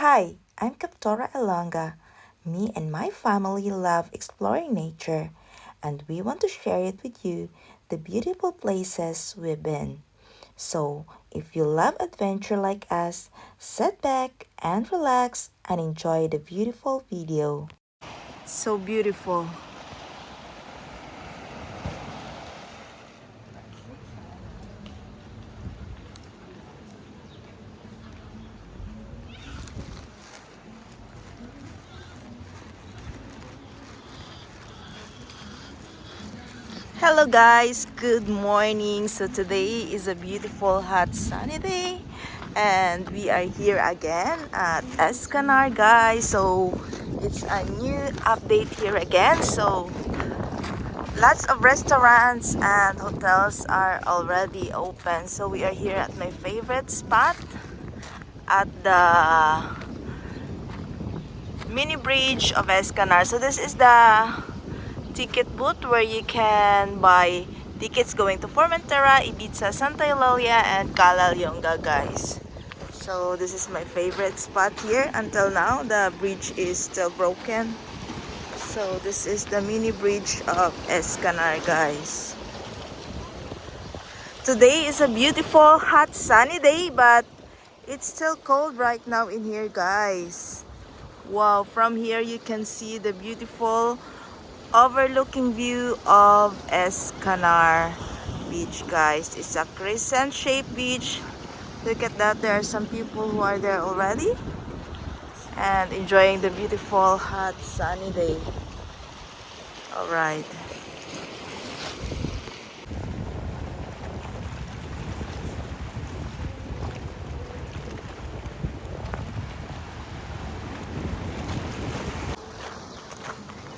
Hi, I'm Kaptora Elanga. Me and my family love exploring nature, and we want to share it with you the beautiful places we've been. So, if you love adventure like us, sit back and relax and enjoy the beautiful video. So beautiful. Hello guys, good morning. So today is a beautiful hot sunny day and we are here again at Escanar guys. So it's a new update here again. So lots of restaurants and hotels are already open. So we are here at my favorite spot at the mini bridge of Escanar. So this is the ticket booth where you can buy tickets going to Formentera, Ibiza, Santa Eulalia, and Calalionga, guys. So this is my favorite spot here. Until now, the bridge is still broken. So this is the mini bridge of Escanar, guys. Today is a beautiful, hot, sunny day, but it's still cold right now in here, guys. Wow, from here you can see the beautiful overlooking view of Escanar Beach, guys. It's a crescent shaped beach. Look at that, there are some people who are there already and enjoying the beautiful hot sunny day. All right.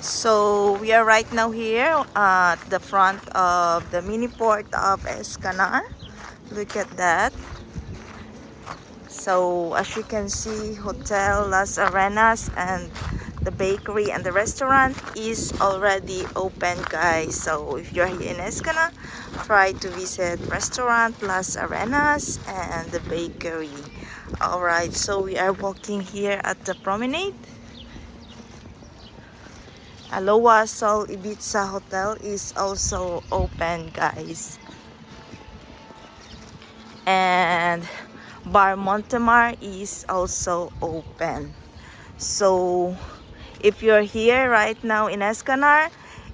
So we are right now here at the front of the mini port of Escanar. Look at that. So as you can see, Hotel Las Arenas and the bakery and the restaurant is already open, guys. So if you're here in Escana, try to visit restaurant Las Arenas and the bakery. Alright, so we are walking here at the promenade. Aloha Sol Ibiza Hotel is also open, guys. And Bar Montemar is also open. So if you're here right now in Escanar,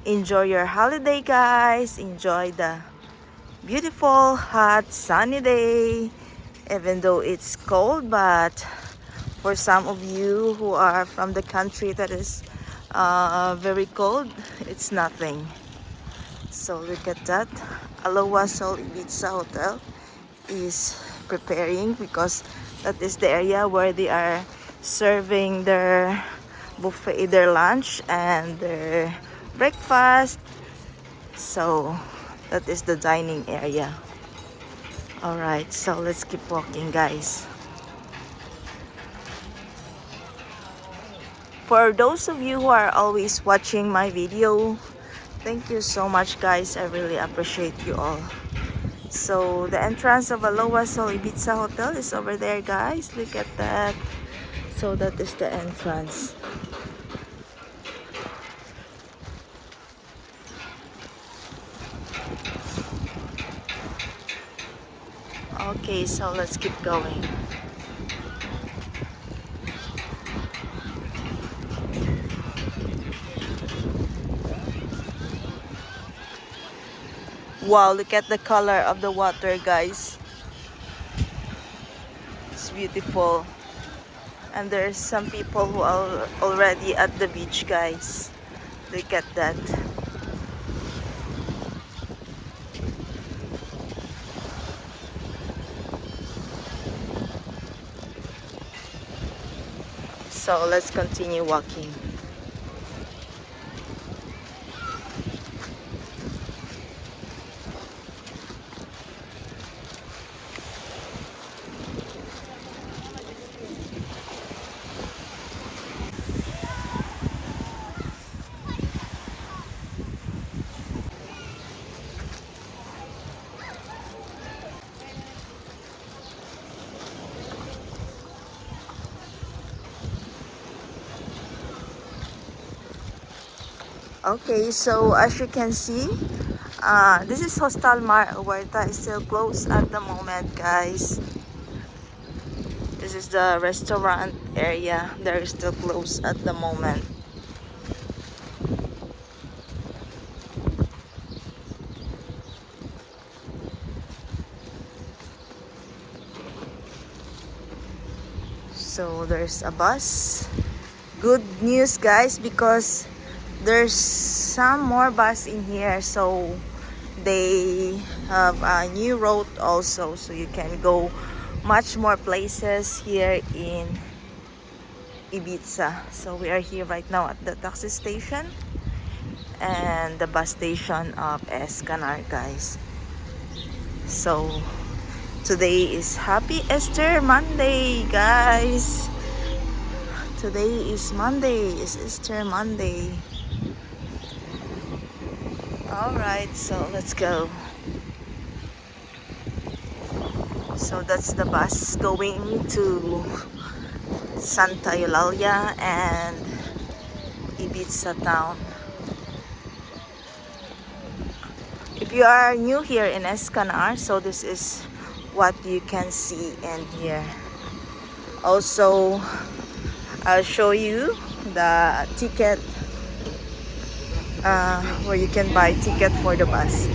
enjoy your holiday, guys. Enjoy the beautiful hot sunny day, even though it's cold. But for some of you who are from the country that is very cold, it's nothing. So look at that. Aloha Sol Ibiza Hotel is preparing because that is the area where they are serving their buffet, their lunch and their breakfast. So that is the dining area. All right, so let's keep walking, guys. For those of you who are always watching my video, thank you so much, guys. I really appreciate you all. So the entrance of Aloha Sol Ibiza Hotel is over there, guys. Look at that. So that is the entrance. Okay, so let's keep going. Wow, look at the color of the water, guys. It's beautiful. And there's some people who are already at the beach, guys. Look at that. So let's continue walking. Okay, so as you can see, this is Hostal Mar Huerta is still closed at the moment, guys. This is the restaurant area. They're still closed at the moment. So there's a bus. Good news, guys, because there's some more bus in here. So they have a new road also, so you can go much more places here in Ibiza. So we are here right now at the taxi station and the bus station of Escanar, guys. So today is Happy Easter Monday, guys. Today is Monday, it's Easter Monday. Alright, so let's go. So that's the bus going to Santa Eulalia and Ibiza town. If you are new here in Escanar, so this is what you can see in here. Also, I'll show you the ticket where you can buy ticket for the bus.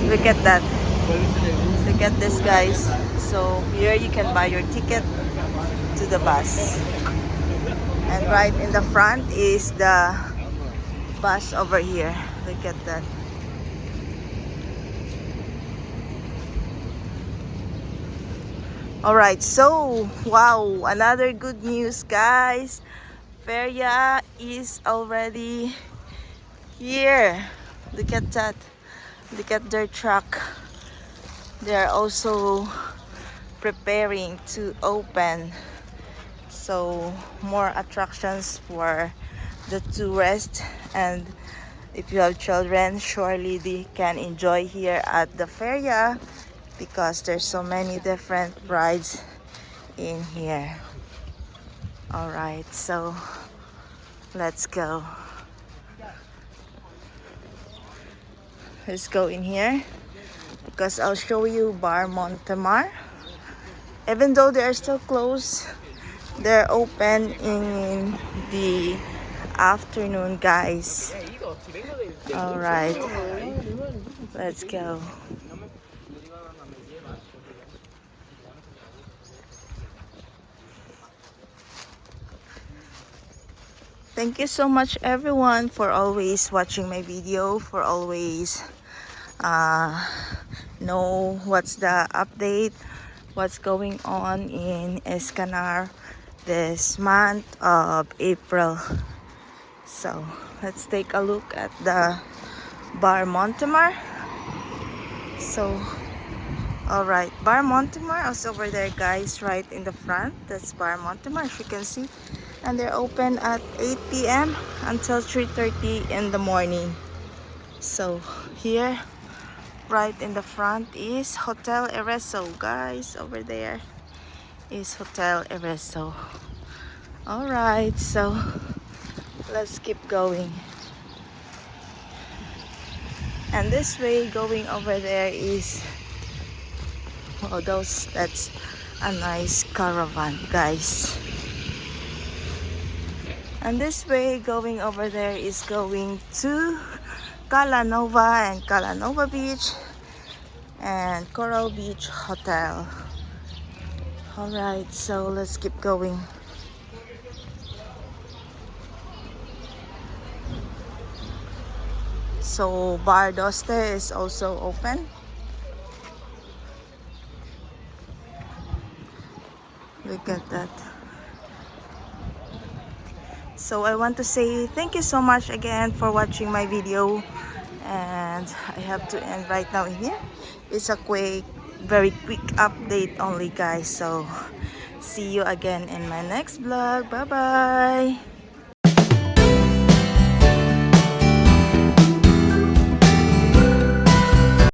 Look at that. Look at this, guys. So here you can buy your ticket to the bus. And right in the front is the bus over here. Look at that. Alright, so wow, another good news, guys. Feria is already here. Look at that. Look at their truck. They're also preparing to open. So more attractions for the tourists, and if you have children, surely they can enjoy here at the feria because there's so many different rides in here. All right, so let's go. Let's go in here because I'll show you Bar Montemar. Even though they are still closed, they're open in the afternoon, guys. All right, let's go. Thank you so much, everyone, for always watching my video, for always know what's the update, what's going on in Escanar this month of April. So let's take a look at the Bar Montemar. So alright, Bar Montemar is over there, guys, right in the front. That's Bar Montemar, as you can see. And they're open at 8 p.m. until 3:30 in the morning. So here, right in the front is Hotel Ereso, guys. Over there is Hotel Ereso. Alright, so let's keep going. And this way going over there is, oh, that's a nice caravan, guys. And this way going over there is going to Calanova and Calanova Beach and Coral Beach Hotel. Alright, so let's keep going. So Bar Doste is also open. Look at that. So I want to say thank you so much again for watching my video, and I have to end right now in here. It's a very quick update only, guys. So see you again in my next vlog. Bye bye.